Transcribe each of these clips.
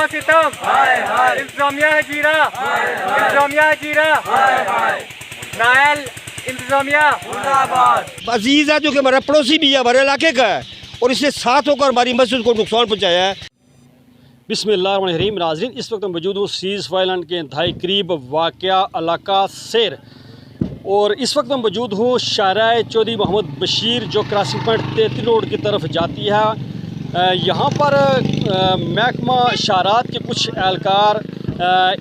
सितम, इंतजामिया है जीरा, इंतजामिया है जीरा, नायल इंतजामिया अजीज है जो कि हमारा पड़ोसी भी है, हमारे इलाके का है और इसने साथ होकर हमारी मस्जिद को नुकसान पहुँचाया है। बिस्मिल्लाहिर्रहमानिर्रहीम। नाज़रीन, इस वक्त मौजूद हूँ सीज़ फाइलैंड के इंतहाई करीब वाक़या इलाका सेर और इस वक्त मैं मौजूद हूँ शाहराह चौधरी मोहम्मद बशीर जो क्रॉसिंग पॉइंट 33 रोड की तरफ जाती है। यहाँ पर महकमा शाहरात के कुछ एहलकार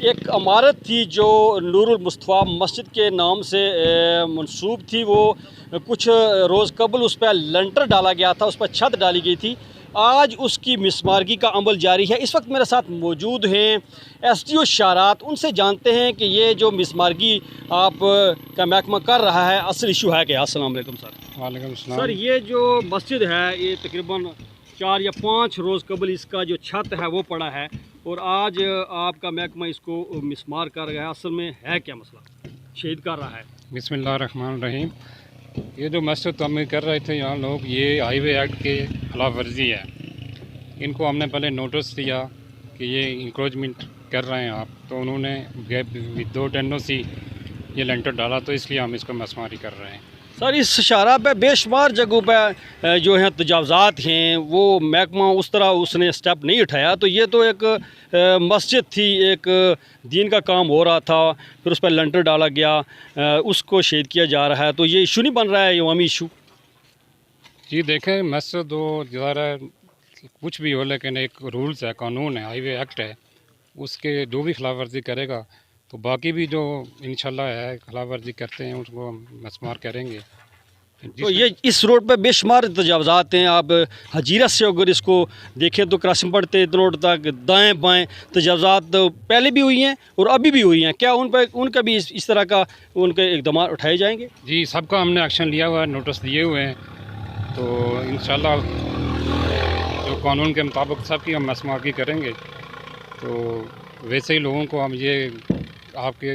एक इमारत थी जो नूरुल मुस्तफ़ा मस्जिद के नाम से मंसूब थी, वो कुछ रोज़ कबल उस पर लंटर डाला गया था, उस पर छत डाली गई थी। आज उसकी मिसमार्गी का अमल जारी है। इस वक्त मेरे साथ मौजूद हैं SDO शाहरात, उनसे जानते हैं कि ये जो मिसमार्गी आप का महकमा कर रहा है असल इशू है क्या। अस्सलाम वालेकुम सर। वालेकुम सलाम। सर, ये जो मस्जिद है ये तकरीबन 4 या 5 रोज़ कबल इसका जो छत है वो पड़ा है और आज आपका महकमा इसको मिसमार कर रहा है। असल में है क्या मसला, शहीद कर रहा है? बिस्मिल्लाहिर्रहमानिर्रहीम। ये जो मस्जिद तमीर कर रहे थे यहाँ लोग, ये हाईवे एक्ट के खिलाफ वर्जी है। इनको हमने पहले नोटिस दिया कि ये इंक्रोचमेंट कर रहे हैं आप, तो उन्होंने विदाउट NOC ये लेंटर डाला, तो इसलिए हम इसको मसमारी कर रहे हैं। सर, इस शाहराह पे बेशुमार जगहों पे जो हैं तजावज़ात हैं, वो महकमा उस तरह उसने स्टेप नहीं उठाया। तो ये तो एक मस्जिद थी, एक दीन का काम हो रहा था, फिर उस पर लंटर डाला गया, उसको शहीद किया जा रहा है, तो ये इशू नहीं बन रहा है, ये अवामी इशू? जी देखें, मस्जिद हो ज़रा कुछ भी हो, लेकिन एक रूल्स है, कानून है, हाईवे एक्ट है, उसके जो भी खिलाफ वर्जी करेगा तो बाकी भी जो इंशाल्लाह है खिलाफ वर्जी करते हैं उसको हम मसमार करेंगे। तो ये इस रोड पे बेशुमार तजावज़ात हैं। आप हजीरा से अगर इसको देखें तो क्रॉसिंग पड़ते रोड तक दाएं बाएं तजावज़ात तो पहले भी हुई हैं और अभी भी हुई हैं। क्या उन पर उनका भी इस तरह का उनके इक़दाम उठाए जाएंगे? जी, सबका हमने एक्शन लिया हुआ है, नोटिस दिए हुए हैं, तो इंशाल्लाह जो कानून के मुताबिक सबकी हम मसमारी करेंगे। तो वैसे ही लोगों को हम ये आपके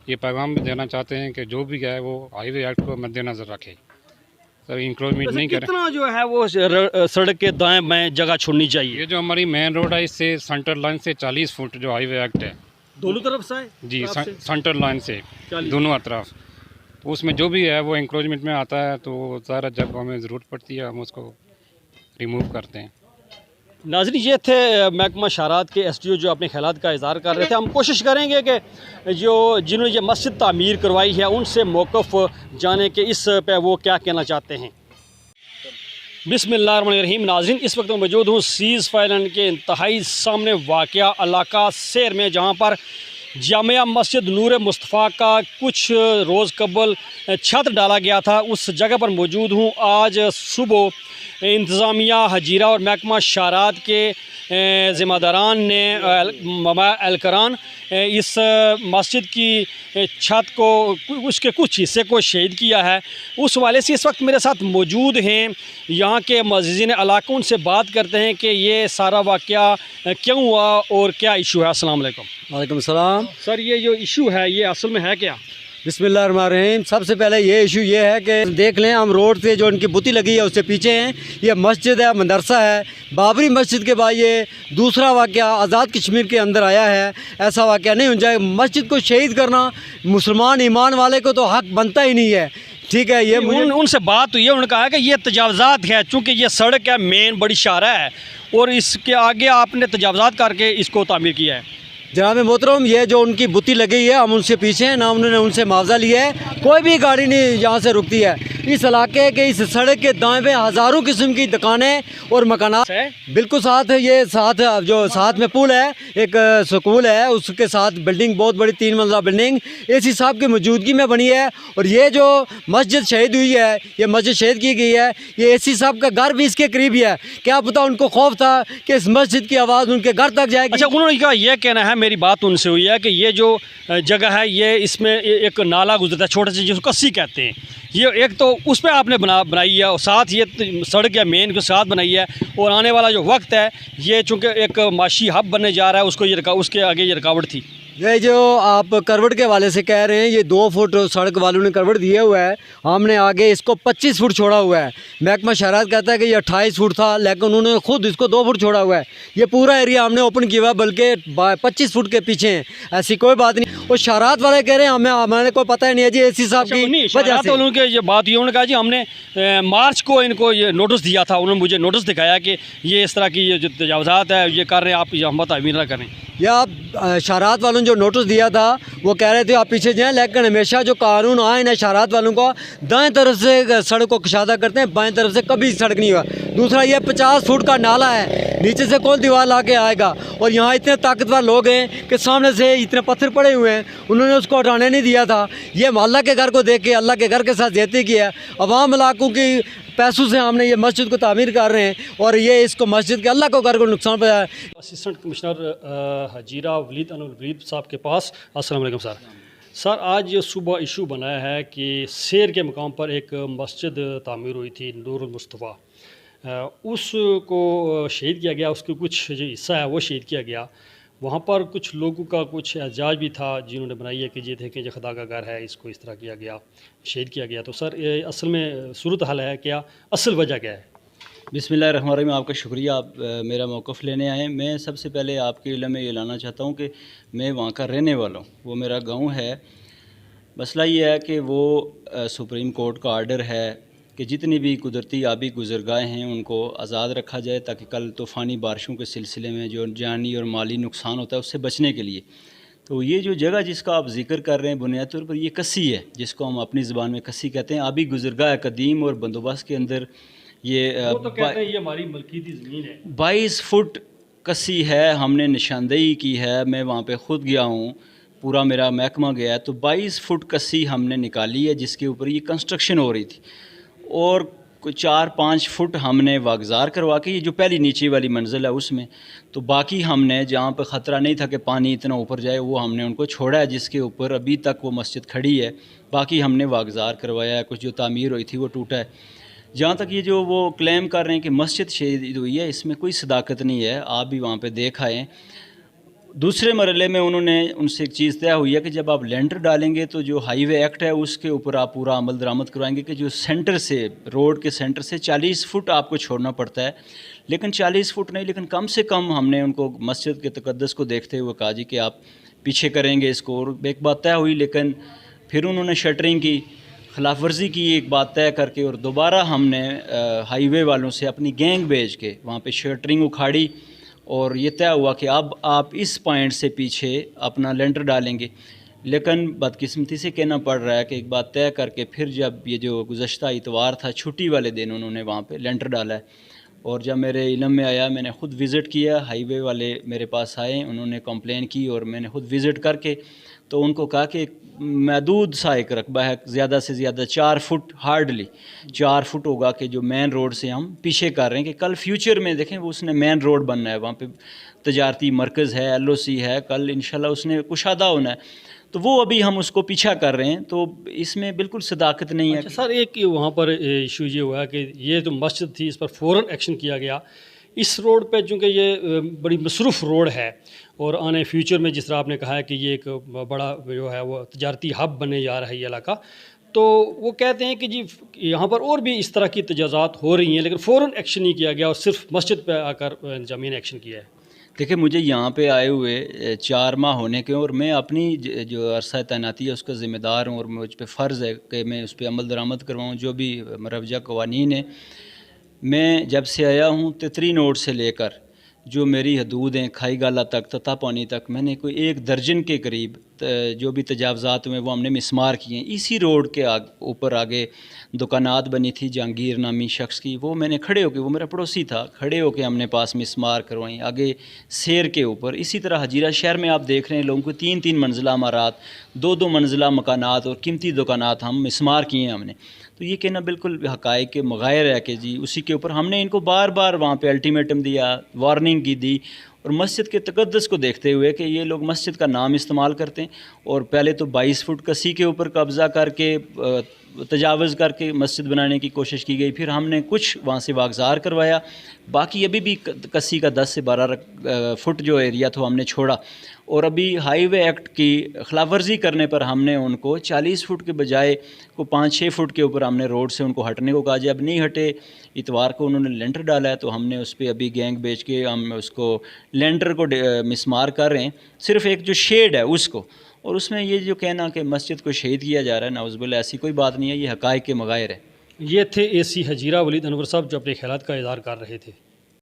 ये पैगाम भी देना चाहते हैं कि जो भी है वो हाईवे एक्ट को मद्देनज़र रखे, सर इंक्रोचमेंट नहीं करें। कितना जो है वो सड़क के दाएं बाएं जगह छोड़नी चाहिए? ये जो हमारी मेन रोड है इससे सेंटर लाइन से 40 फुट जो हाईवे एक्ट है दोनों तरफ से है? जी, सेंटर लाइन से दोनों तरफ, तो उसमें जो भी है वो इंक्रोचमेंट में आता है, तो ज़्यादा जब हमें ज़रूरत पड़ती है हम उसको रिमूव करते हैं। नाज़रीन, ये थे महकमा शाहरात के SDO जो अपने ख्यालात का इज़हार कर रहे थे। हम कोशिश करेंगे कि जिन्होंने ये मस्जिद तामीर करवाई है उनसे मौक़िफ़ जाने के इस पे वो क्या कहना चाहते हैं। बिस्मिल्लाहिर्रहमानिर्रहीम। नाज़रीन, इस वक्त मैं मौजूद हूँ सीज़ फाइलैंड के इंतहाई सामने वाक़या इलाका सेर में, जहाँ पर जामिया मस्जिद नूर मुस्तफ़ा का कुछ रोज़ कबल छत डाला गया था, उस जगह पर मौजूद हूँ। आज सुबह इंतज़ामिया हजीरा और महकमा शाहरात के ज़िम्मेदारान ने एहलकारान इस मस्जिद की छत को उसके कुछ हिस्से को शहीद किया है। उस वाले से इस वक्त मेरे साथ मौजूद हैं यहाँ के मस्जिद इलाक़ों, उनसे बात करते हैं कि ये सारा वाक़या क्यों हुआ और क्या इशू है। अस्सलाम वालेकुम। वालेकुम सलाम। सर, ये जो इशू है ये असल में है क्या? बिस्मिल्लाहिर्रहमानिर्रहीम। सबसे पहले ये इशू ये है कि देख लें, हम रोड से जो इनकी बुती लगी है उससे पीछे हैं, ये मस्जिद है, मदरसा है। बाबरी मस्जिद के बाद ये दूसरा वाक़या आज़ाद कश्मीर के अंदर आया है। ऐसा वाक़या नहीं हो जाए। मस्जिद को शहीद करना मुसलमान ईमान वाले को तो हक बनता ही नहीं है, ठीक है। ये उनसे बात हुई है, उन्होंने कहा कि ये तजावज़ात है, चूँकि ये सड़क है मेन बड़ी शाहरा है और इसके आगे आपने तजावज़ात करके इसको तामीर किया है। जनाब मोहतरम, ये जो उनकी बुती लगी है हम उनसे पीछे हैं, ना उन्होंने उनसे मुआवजा लिया है। कोई भी गाड़ी नहीं यहाँ से रुकती है। इस इलाके के इस सड़क के दाएं पे हज़ारों किस्म की दुकानें और मकानात है। बिल्कुल साथ है, ये साथ जो साथ में पुल है, एक स्कूल है, उसके साथ बिल्डिंग बहुत बड़ी 3 मंजिला बिल्डिंग AC साहब की मौजूदगी में बनी है। और ये जो मस्जिद शहीद हुई है, ये मस्जिद शहीद की गई है, ये AC साहब का घर भी इसके करीब ही है। क्या पता उनको खौफ था कि इस मस्जिद की आवाज़ उनके घर तक जाएगी। अच्छा, उन्होंने कहा, यह कहना है, मेरी बात उनसे हुई है कि ये जो जगह है ये इसमें एक नाला गुजरता है छोटे से, जिसको कस्सी कहते हैं। ये एक तो उस पर आपने बनाई है और साथ ये सड़क या मेन के साथ बनाई है, और आने वाला जो वक्त है ये चूँकि एक माशी हब बनने जा रहा है, उसको ये उसके आगे ये रुकावट थी। ये जो आप करवट के वाले से कह रहे हैं, ये 2 फुट सड़क वालों ने करवट दिया हुआ है, हमने आगे इसको 25 फुट छोड़ा हुआ है। महकमा शहरात कहता है कि ये 28 फुट था, लेकिन उन्होंने खुद इसको 2 फुट छोड़ा हुआ है। ये पूरा एरिया हमने ओपन किया हुआ है, बल्कि 25 फुट के पीछे हैं। ऐसी कोई बात नहीं। और शहरात वाले कह रहे हैं हमें कोई पता ही नहीं है जी, एसी साहब की वजह से। उन्होंने ये बात, ये उन्होंने कहा जी हमने मार्च को इनको ये नोटिस दिया था, उन्होंने मुझे नोटिस दिखाया कि ये इस तरह की ये जो तजावज़ात है ये कर रहे हैं, आप ये हम तामीर ना करें। या आप शहरात वालों ने जो नोटिस दिया था वो कह रहे थे आप पीछे जाएं, लेकिन हमेशा जो कानून आए ना शहरात वालों को, दाएं तरफ से सड़क को कशादा करते हैं, बाएं तरफ से कभी सड़क नहीं हुआ। दूसरा ये 50 फुट का नाला है, नीचे से कौन दीवार ला के आएगा। और यहाँ इतने ताकतवर लोग हैं कि सामने से इतने पत्थर पड़े हुए हैं, उन्होंने उसको हटाने नहीं दिया था। ये मोहल्ला के घर को देख के अल्लाह के घर के साथ ज्यादती की है। अवाम इलाकों की पैसों से हमने ये मस्जिद को तामीर कर रहे हैं और ये इसको मस्जिद के अल्लाह को घर को नुकसान पहुंचाया। असिस्टेंट कमिश्नर हजीरा वलीद अनवर वलीद साहब के पास। अस्सलाम वालेकुम सर। सर, आज ये सुबह इशू बनाया है कि शेर के मकाम पर एक मस्जिद तामीर हुई थी नूरुल मुस्तफ़ा, उसको शहीद किया गया, उसके कुछ जो हिस्सा है वो शहीद किया गया। वहाँ पर कुछ लोगों का कुछ एहजाज भी था जिन्होंने बनाई है कि ये देखें जो खुदा का घर है, इसको इस तरह किया गया, शहीद किया गया। तो सर ये असल में सूरत हाल है क्या, असल वजह क्या है? बिस्मिल्लाहिर्रहमानिर्रहीम। आपका शुक्रिया, आप मेरा मौक़िफ़ लेने आए। मैं सबसे पहले आपके इल्म में ये लाना चाहता हूँ कि मैं वहाँ का रहने वाला हूँ, वो मेरा गांव है। मसला ये है कि वो सुप्रीम कोर्ट का आर्डर है कि जितनी भी कुदरती आबी गुज़रगाहें हैं उनको आज़ाद रखा जाए, ताकि कल तूफ़ानी बारिशों के सिलसिले में जो जानी और माली नुकसान होता है उससे बचने के लिए। तो ये जो जगह जिसका आप जिक्र कर रहे हैं बुनियादी तौर पर ये कस्सी है, जिसको हम अपनी ज़बान में कस्सी कहते हैं। आबी गुज़रगाह कदीम और बंदोबस्त के अंदर ये वो तो कहते हैं ये हमारी मलकीती ज़मीन है। 22 फुट कस्सी है, हमने निशानदेही की है। मैं वहाँ पे ख़ुद गया हूँ, पूरा मेरा महकमा गया है। तो 22 फुट कस्सी हमने निकाली है, जिसके ऊपर ये कंस्ट्रक्शन हो रही थी। और 4-5 फुट हमने वागज़ार करवा के, ये जो पहली नीचे वाली मंजिल है उसमें, तो बाकी हमने जहाँ पर ख़तरा नहीं था कि पानी इतना ऊपर जाए वो हमने उनको छोड़ा है, जिसके ऊपर अभी तक वो मस्जिद खड़ी है। बाकी हमने वागज़ार करवाया है, कुछ जो तामीर हुई थी वो टूटा है। जहाँ तक ये जो वो क्लेम कर रहे हैं कि मस्जिद शहीद हुई है, इसमें कोई सदाकत नहीं है। आप भी वहाँ पे देख आएँ। दूसरे मरले में उन्होंने उनसे एक चीज़ तय हुई है कि जब आप लेंटर डालेंगे तो जो हाईवे एक्ट है उसके ऊपर आप पूरा अमल दरामद करवाएंगे कि जो सेंटर से, रोड के सेंटर से 40 फुट आपको छोड़ना पड़ता है। लेकिन 40 फुट नहीं, लेकिन कम से कम हमने उनको मस्जिद के तकद्दस को देखते हुए कहा जी कि आप पीछे करेंगे इसको। और एक बात तय हुई, लेकिन फिर उन्होंने शटरिंग की, खिलाफ वर्जी की एक बात तय करके, और दोबारा हमने हाईवे वालों से अपनी गैंग भेज के वहाँ पे शटरिंग उखाड़ी और ये तय हुआ कि अब आप इस पॉइंट से पीछे अपना लेंटर डालेंगे। लेकिन बदकिस्मती से कहना पड़ रहा है कि एक बात तय करके फिर जब ये जो गुज़श्ता इतवार था, छुट्टी वाले दिन उन्होंने वहाँ पे लेंटर डाला है। और जब मेरे इल्म में आया, मैंने ख़ुद विज़िट किया, हाईवे वाले मेरे पास आए, उन्होंने कंप्लेन की और मैंने ख़ुद विज़िट करके तो उनको कहा कि महदूद सा एक रकबा है, ज़्यादा से ज़्यादा 4 फुट, हार्डली 4 फुट होगा कि जो मेन रोड से हम पीछे कर रहे हैं कि कल फ्यूचर में देखें वो उसने मेन रोड बनना है, वहाँ पे तजारती मरकज़ है, LOC है, कल इंशाल्लाह उसने कुशादा होना है। तो वो अभी हम उसको पीछा कर रहे हैं, तो इसमें बिल्कुल सदाकत नहीं है। अच्छा सर, एक वहाँ पर इशू ये हुआ कि ये जो मस्जिद थी इस पर फ़ौरन एक्शन किया गया। इस रोड पे चूँकि ये बड़ी मसरूफ़ रोड है और आने फ्यूचर में जिस तरह आपने कहा है कि ये एक बड़ा जो है वो तजारती हब बनने जा रहा है ये इलाका, तो वो कहते हैं कि जी यहाँ पर और भी इस तरह की तजाज़ात हो रही हैं, लेकिन फ़ौरन एक्शन नहीं किया गया और सिर्फ मस्जिद पे आकर इंतज़ामिया ने एक्शन किया है। देखिए, मुझे यहाँ पे आए हुए 4 माह होने के, और मैं अपनी जो अरसा तैनाती है उसका ज़िम्मेदार हूँ और मुझ पे फ़र्ज़ है कि मैं उस पर अमल दरामद करवाऊँ। जो भी मरवजा कवानीन है, मैं जब से आया हूँ तितरी नोट से लेकर जो मेरी हदूद हैं खाई गाला तक, तता पानी तक, मैंने कोई 1 दर्जन के करीब जो भी तजावज़ात हुए वो हमने मिसमार किए हैं। इसी रोड के ऊपर आगे दुकानात बनी थी जहांगीर नामी शख्स की, वो मैंने खड़े होके, वो मेरा पड़ोसी था, खड़े होके हमने पास मिसमार करवाई। आगे शेर के ऊपर इसी तरह हजीरा शहर में आप देख रहे हैं लोगों को 3-3 मंजिला इमारात, 2-2 मंजिला मकानात और कीमती दुकानात हम मिसमार किए हैं हमने। तो ये कहना बिल्कुल हक़ाइक़ के मुग़ायर है कि जी उसी के ऊपर हमने इनको बार बार वहाँ पे अल्टीमेटम दिया, वार्निंग की दी, और मस्जिद के तक़द्दुस को देखते हुए कि ये लोग मस्जिद का नाम इस्तेमाल करते हैं। और पहले तो 22 फुट कस्सी के ऊपर कब्ज़ा करके तजावज़ करके मस्जिद बनाने की कोशिश की गई। फिर हमने कुछ वहाँ से वागज़ार करवाया, बाकी अभी भी कस्सी का 10 से 12 फुट जो एरिया था हमने छोड़ा। और अभी हाईवे एक्ट की खिलाफ वर्जी करने पर हमने उनको 40 फुट के बजाय को 5-6 फुट के ऊपर हमने रोड से उनको हटने को कहा। जब नहीं हटे, इतवार को उन्होंने लेंटर डाला है, तो हमने उस पर अभी गैंग बेच के हम उसको लेंटर को मिसमार कर रहे हैं, सिर्फ़ एक जो शेड है उसको। और उसमें ये जो कहना कि मस्जिद को शहीद किया जा रहा है, नाउज़ुबिल्लाह, ऐसी कोई बात नहीं है, ये हक़ाइक़ के मग़ायर है। ये थे AC हजीरा वलीद अनवर साहब जो अपने ख्यालात का इज़हार कर रहे थे।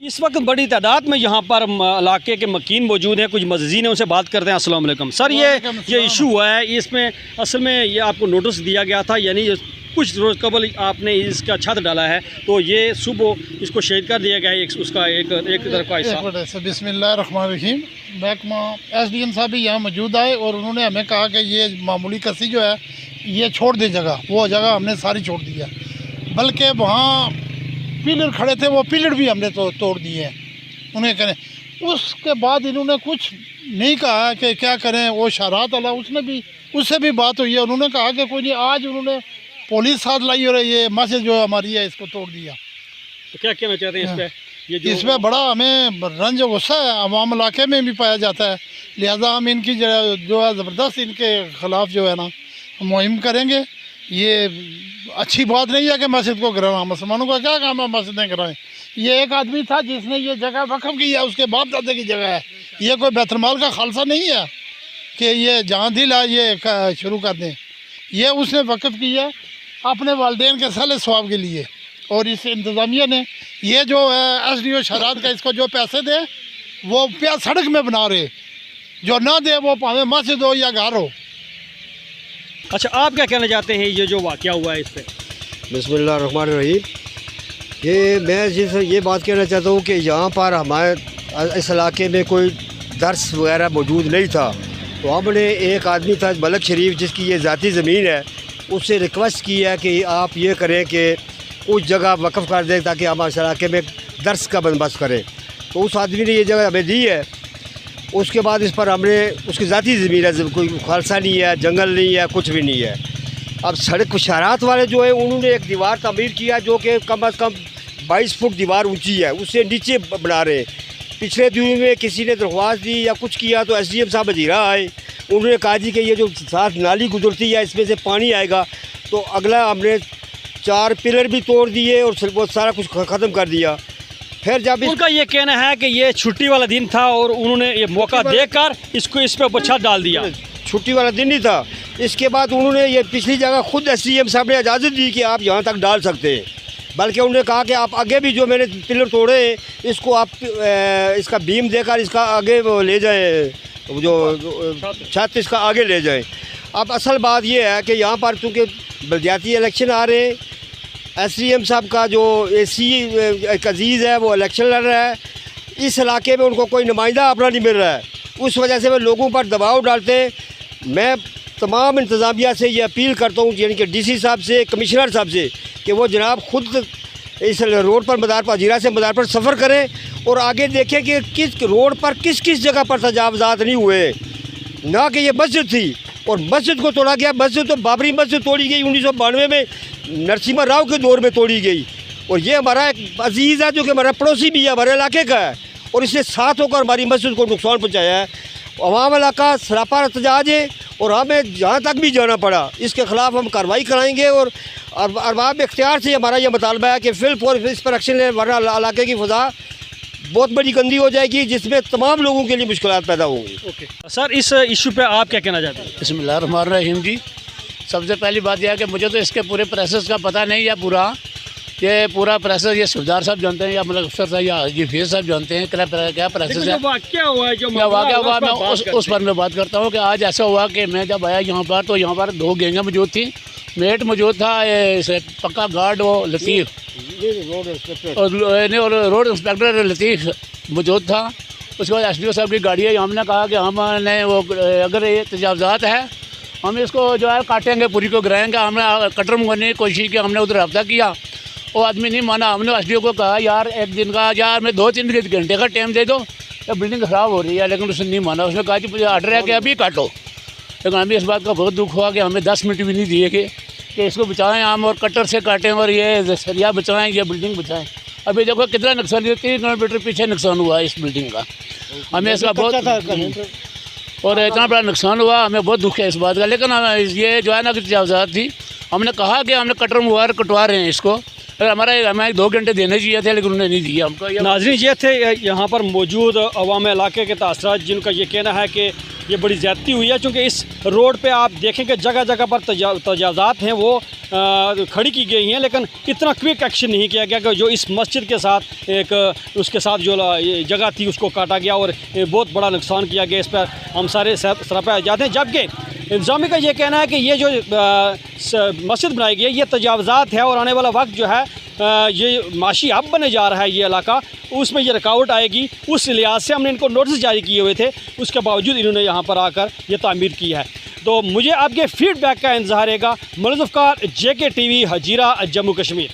इस वक्त बड़ी तादाद में यहाँ पर इलाके के मकीन मौजूद हैं, कुछ मज़ीन हैं, उनसे बात करते हैं। अस्सलाम वालेकुम सर, ये इशू हुआ है, इसमें असल में ये आपको नोटिस दिया गया था, यानी कुछ रोज़ कबल आपने इसका छत डाला है, तो ये सुबह इसको शहीद कर दिया गया है, उसका एक तरफ का हिस्सा। बिस्मिल्लाहिर्रहमानिर्रहीम। महकमा SDM साहब भी यहाँ मौजूद आए और उन्होंने हमें कहा कि ये मामूली कसी जो है ये छोड़ दे जगह, वो जगह हमने सारी छोड़ दी है। बल्कि वहाँ पिलर खड़े थे, वो पिलर भी हमने तोड़ दिए हैं उन्हें करें। उसके बाद इन्होंने कुछ नहीं कहा कि क्या करें। वो शरात वाला उससे भी बात हुई है, उन्होंने कहा कि कोई नहीं, आज उन्होंने पुलिस साथ लाई और ये मस्जिद जो हमारी है इसको तोड़ दिया। तो क्या कहना चाहते हैं इस पर? इसमें बड़ा हमें रंज गुस्सा है, अवाम इलाके में भी पाया जाता है। लिहाजा हम इनकी जो है ज़बरदस्त इनके ख़िलाफ़ जो है ना मुहिम करेंगे। ये अच्छी बात नहीं है कि मस्जिद को गिराना, मुसलमानों का क्या काम है मस्जिदें गिराएं। ये एक आदमी था जिसने ये जगह वक़्फ़ की है, उसके बाप दादे की जगह है, ये कोई बैतुलमाल का खालसा नहीं है कि ये जहाँ दिल है ये शुरू कर दें। ये उसने वक़्फ़ की है अपने वालिदैन के साले सवाब के लिए। और इस इंतज़ामिया ने ये जो है SDO शरात का इसको जो पैसे दे वो क्या सड़क में बना रहे, जो ना दे वो भावे मस्जिद हो या घर हो। अच्छा, आप क्या कहना चाहते हैं ये जो वाक़या हुआ है इस पर? बिस्मिल्लाहिर्रहमानिर्रहीम। मैं जिस ये बात कहना चाहता हूँ कि यहाँ पर हमारे इस इलाके में कोई दर्स वगैरह मौजूद नहीं था, तो हमने एक आदमी था मलक शरीफ जिसकी ये ज़ाती ज़मीन है, उससे रिक्वेस्ट की है कि आप ये करें कि उस जगह वक़्फ़ कर दें ताकि हम इस इलाके में दर्स का बंदोबस्त करें। तो उस आदमी ने ये जगह हमें दी है। उसके बाद इस पर हमने उसकी ज़ाती ज़मीन है, कोई खालसा नहीं है, जंगल नहीं है, कुछ भी नहीं है। अब सड़क शरात वाले जो है उन्होंने एक दीवार तामीर किया जो कि कम अज़ कम 22 फुट दीवार ऊंची है, उससे नीचे बना रहे। पिछले दिनों में किसी ने दरख्वास्त दी या कुछ किया तो SDM साहब हजीरा आए, उन्होंने कहा जी कि ये जो साथ नाली गुजरती है इसमें से पानी आएगा। तो अगला हमने 4 पिलर भी तोड़ दिए और वो सारा कुछ ख़त्म कर दिया। फिर जब उनका ये कहना है कि ये छुट्टी वाला दिन था और उन्होंने ये मौका देकर इसको इस पर छत डाल दिया। छुट्टी वाला दिन नहीं था। इसके बाद उन्होंने ये पिछली जगह खुद SDM साहब ने इजाज़त दी कि आप यहाँ तक डाल सकते हैं, बल्कि उन्होंने कहा कि आप आगे भी जो मैंने पिलर तोड़े इसको आप इसका बीम देकर इसका आगे वो ले जाएँ, जो छत इसका आगे ले जाएँ। अब असल बात ये है कि यहाँ पर चूँकि बलदियाती इलेक्शन आ रहे हैं, SDM साहब का जो AC एक अजीज़ है वो इलेक्शन लड़ रहा है, इस इलाके में उनको कोई नुमाइंदा अपना नहीं मिल रहा है, उस वजह से वे लोगों पर दबाव डालते हैं। मैं तमाम इंतज़ामिया से ये अपील करता हूँ, यानी कि DC साहब से, कमिश्नर साहब से, कि वो जनाब खुद इस रोड पर मदार पर हजीरा से मदार पर सफ़र करें और आगे देखें कि किस रोड पर किस किस जगह पर तजावज़ात नहीं हुए। ना कि ये मस्जिद थी और मस्जिद को तोड़ा गया। मस्जिद तो बाबरी मस्जिद तोड़ी गई 1992 में, नरसिम्हा राव के दौर में तोड़ी गई। और ये हमारा एक अजीज़ है जो कि हमारा पड़ोसी भी है, हमारे इलाके का है, और इससे साथ होकर हमारी मस्जिद को नुकसान पहुँचाया है। अवाम इलाका सरापा एहतजाज है और हमें जहाँ तक भी जाना पड़ा इसके ख़िलाफ़ हम कार्रवाई कराएँगे। और अरबाब इख्तियार से हमारा ये मुतालबा है कि फिल इस पर एक्शन लें, वरना इलाके की फ़ज़ा बहुत बड़ी गंदी हो जाएगी जिसमें तमाम लोगों के लिए मुश्किलात पैदा होंगी। ओके सर, इस इशू पे आप क्या कहना चाहते हैं? बिस्मिल्लाहिर्रहमानिर्रहीम जी। सबसे पहली बात यह है कि मुझे तो इसके पूरे प्रोसेस का पता नहीं है। ये पूरा प्रोसेस ये सुबेदार साहब जानते हैं या मतलब अफसर साहब या जीफीएस साहब जानते हैं क्या प्रोसेस है, क्या हुआ है, क्या वाक़या हुआ। मैं उस पर मैं बात करता हूँ कि आज ऐसा हुआ कि मैं जब आया यहाँ पर तो यहाँ पर 2 गैंगें मौजूद थी, मेट मौजूद था, पक्का गार्ड वो लतीफ़ और रोड इंस्पेक्टर लतीफ़ मौजूद था। उसके बाद SDO साहब की गाड़ी है। हमने कहा कि हमने वो अगर ये तजावज़ात है हम इसको जो है काटेंगे, पूरी को गिराएंगे। हमने कटर मंगाने की कोशिश की, हमने उधर रब्ता किया, वो आदमी नहीं माना। हमने SDO को कहा यार एक दिन का, यार मैं 2-3 घंटे का टाइम दे दो, ये बिल्डिंग ख़राब हो रही है, लेकिन उसने नहीं माना। उसने कहा कि मुझे ऑर्डर है कि अभी काटो। लेकिन हमें इस बात का बहुत दुख हुआ कि हमें 10 मिनट भी नहीं दिए कि कि इसको बचाएं हम और कटर से काटें और ये सरिया बचाएं, ये बिल्डिंग बचाएं। अभी देखो कितना नुकसान, 3 किलोमीटर पीछे नुकसान हुआ इस बिल्डिंग का। हमें इसका बहुत और इतना बड़ा नुकसान हुआ, हमें बहुत दुख है इस बात का। लेकिन ये जो है ना कि तजावज़ात थी, हमने कहा कि हमने कटर मुबार कटवा रहे हैं इसको, हमें 2 घंटे देने चाहिए थे लेकिन उन्होंने नहीं दिए हमको। नाज़रीन, ये थे यहाँ पर मौजूद अवाम इलाके के तासरात, जिनका ये कहना है कि ये बड़ी ज़्यादती हुई है, क्योंकि इस रोड पे आप देखें कि जगह जगह पर तजावज़ात हैं वो खड़ी की गई हैं, लेकिन इतना क्विक एक्शन नहीं किया गया कि जो इस मस्जिद के साथ उसके साथ जो जगह थी उसको काटा गया और बहुत बड़ा नुकसान किया गया। इस पर हम सारे सरापा जाते हैं। जबकि इंतज़ामिया का ये कहना है कि ये जो मस्जिद बनाई गई है ये तजावज़ात है और आने वाला वक्त जो है ये माशी हब बने जा रहा है ये इलाका, उसमें ये रुकावट आएगी। उस लिहाज से हमने इनको नोटिस जारी किए हुए थे, उसके बावजूद इन्होंने यहाँ पर आकर ये तामीर की है। तो मुझे आपके फीडबैक का इंतज़ार रहेगा। मुनज़्ज़फ़ कार, JK TV, हजीरा, जम्मू कश्मीर।